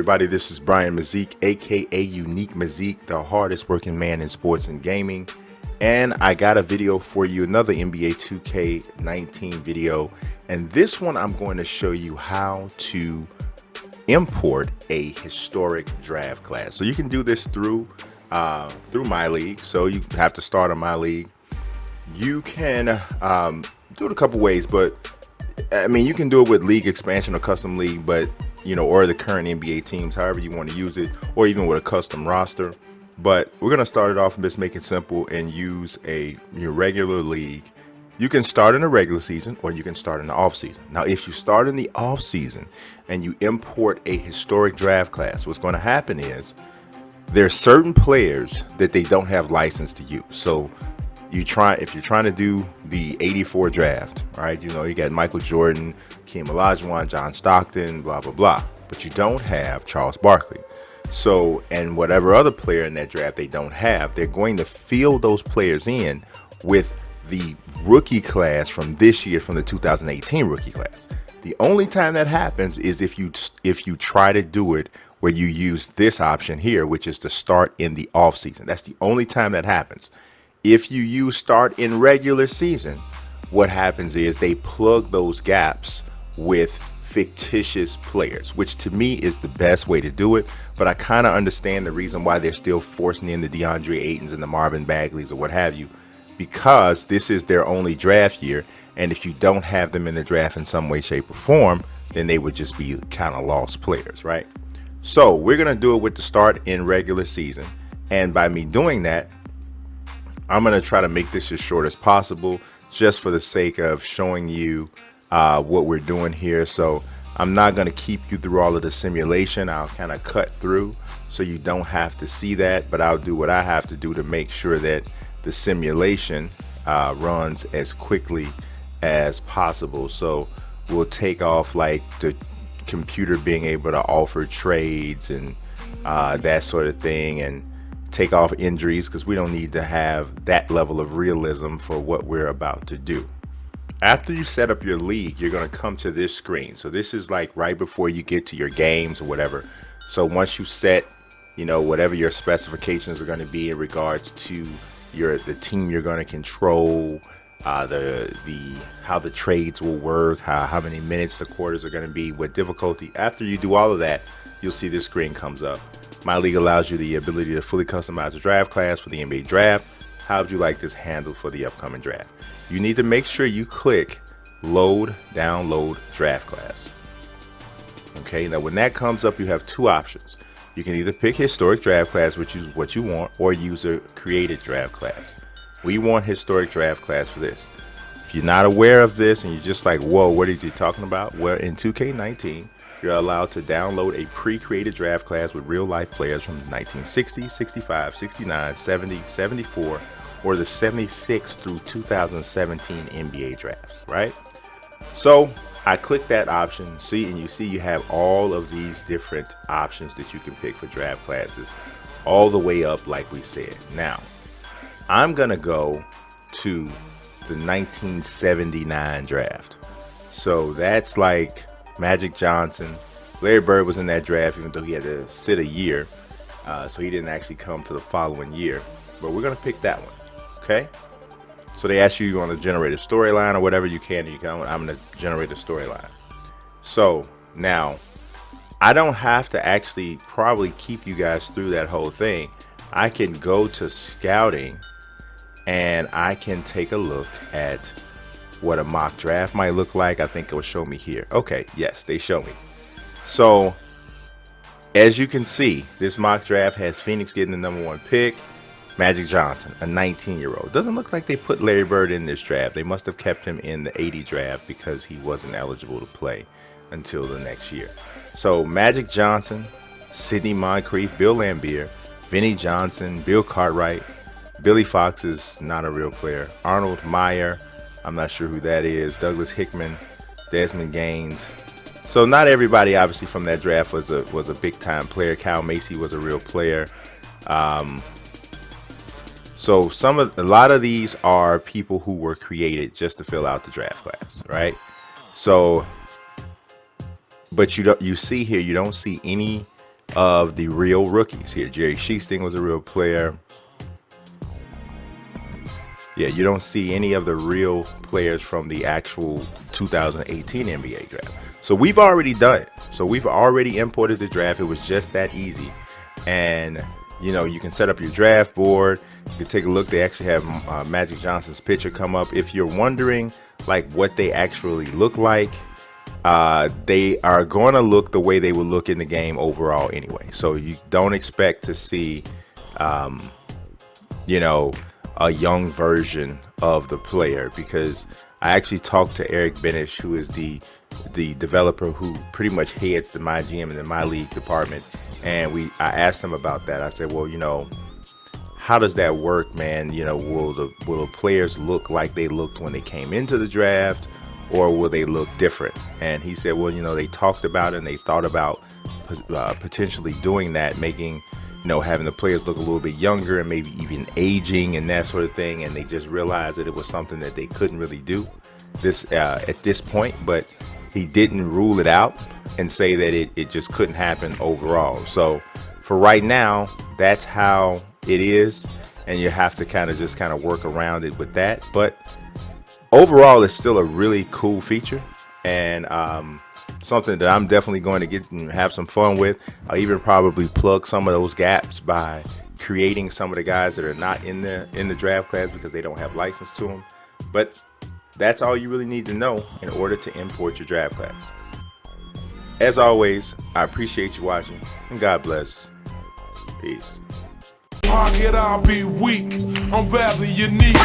everybody? This is Brian Mazik, aka Unique Mazik, the hardest working man in sports and gaming. And I got a video for you, another NBA 2K19 video. And this one I'm going to show you how to import a historic draft class. So you can do this through MyLeague. So you have to start on MyLeague. You can do it a couple ways, but I mean, you can do it with league expansion or custom league, but or the current NBA teams, however you want to use it, or even with a custom roster. But we're going to start it off and just make it simple and use your regular league. You can start in the regular season or you can start in the off season. Now, if you start in the off season and you import a historic draft class, what's going to happen is there's certain players that they don't have license to use. So if you're trying to do the 84 draft, right? You got Michael Jordan, Hakeem Olajuwon, John Stockton, blah, blah, blah. But you don't have Charles Barkley. So, and whatever other player in that draft they don't have, they're going to fill those players in with the rookie class from this year, from the 2018 rookie class. The only time that happens is if you try to do it where you use this option here, which is to start in the off season. That's the only time that happens. If you use start in regular season, what happens is they plug those gaps with fictitious players, which to me is the best way to do it. But I kind of understand the reason why they're still forcing in the DeAndre Aytons and the Marvin Bagleys or what have you, because this is their only draft year. And if you don't have them in the draft in some way, shape, or form, then they would just be kind of lost players, right? So we're going to do it with the start in regular season. And by me doing that, I'm going to try to make this as short as possible, just for the sake of showing you what we're doing here. So I'm not going to keep you through all of the simulation. I'll kind of cut through so you don't have to see that, but I'll do what I have to do to make sure that the simulation runs as quickly as possible. So we'll take off like the computer being able to offer trades and that sort of thing, and take off injuries, because we don't need to have that level of realism for what we're about to do. After you set up your league, you're going to come to this screen. So this is like right before you get to your games or whatever. So once you set, whatever your specifications are going to be in regards to the team you're going to control, how the trades will work, how many minutes the quarters are going to be, what difficulty. After you do all of that, you'll see this screen comes up. MyLeague allows you the ability to fully customize a draft class for the NBA draft. How would you like this handled for the upcoming draft? You need to make sure you click download draft class. Okay, now when that comes up, you have two options. You can either pick historic draft class, which is what you want, or user created draft class. We want historic draft class for this. If you're not aware of this and you're just like, whoa, what is he talking about? Well, in 2K19, you're allowed to download a pre-created draft class with real-life players from the 1960, 65, 69, 70, 74, or the 76 through 2017 NBA drafts, right? So I click that option, and you see you have all of these different options that you can pick for draft classes, all the way up like we said. Now, I'm going to go to the 1979 draft. So that's like Magic Johnson. Larry Bird was in that draft, even though he had to sit a year. So he didn't actually come to the following year. But we're going to pick that one. Okay? So they ask you want to generate a storyline or whatever you can. I'm going to generate a storyline. So now, I don't have to actually probably keep you guys through that whole thing. I can go to scouting and I can take a look at what a mock draft might look like. I think it will show me here. Okay, yes, they show me. So as you can see, this mock draft has Phoenix getting the number 1 pick, Magic Johnson, a 19-year-old. Doesn't look like they put Larry Bird in this draft. They must have kept him in the 80 draft because he wasn't eligible to play until the next year. So Magic Johnson, Sidney Moncrief, Bill Laimbeer, Vinnie Johnson, Bill Cartwright, Billy Fox is not a real player, Arnold Meyer, I'm not sure who that is, Douglas Hickman, Desmond Gaines. So not everybody obviously from that draft was a big time player. Kyle Macy was a real player. So a lot of these are people who were created just to fill out the draft class, right? So, but you see here, you don't see any of the real rookies here. Jerry Sheesting was a real player. Yeah, you don't see any of the real players from the actual 2018 NBA draft. So we've already done it. So we've already imported the draft. It was just that easy. And, you know, you can set up your draft board. You can take a look. They actually have Magic Johnson's picture come up. If you're wondering, like, what they actually look like, they are going to look the way they would look in the game overall anyway. So you don't expect to see, you know, a young version of the player, because I actually talked to Eric Benish, who is the developer who pretty much heads the MyGM and the MyLeague department, and I asked him about that. I said, well, you know, how does that work, man? You know, will the players look like they looked when they came into the draft, or will they look different? And he said, well, you know, they talked about it and they thought about potentially doing that, making, you know, having the players look a little bit younger and maybe even aging and that sort of thing. And they just realized that it was something that they couldn't really do this at this point. But he didn't rule it out and say that it just couldn't happen overall. So for right now, that's how it is. And you have to kind of work around it with that. But overall, it's still a really cool feature, and something that I'm definitely going to get and have some fun with. I'll even probably plug some of those gaps by creating some of the guys that are not in the draft class because they don't have license to them. But that's all you really need to know in order to import your draft class. As always, I appreciate you watching, and God bless. Peace. How could I be weak? I'm very unique.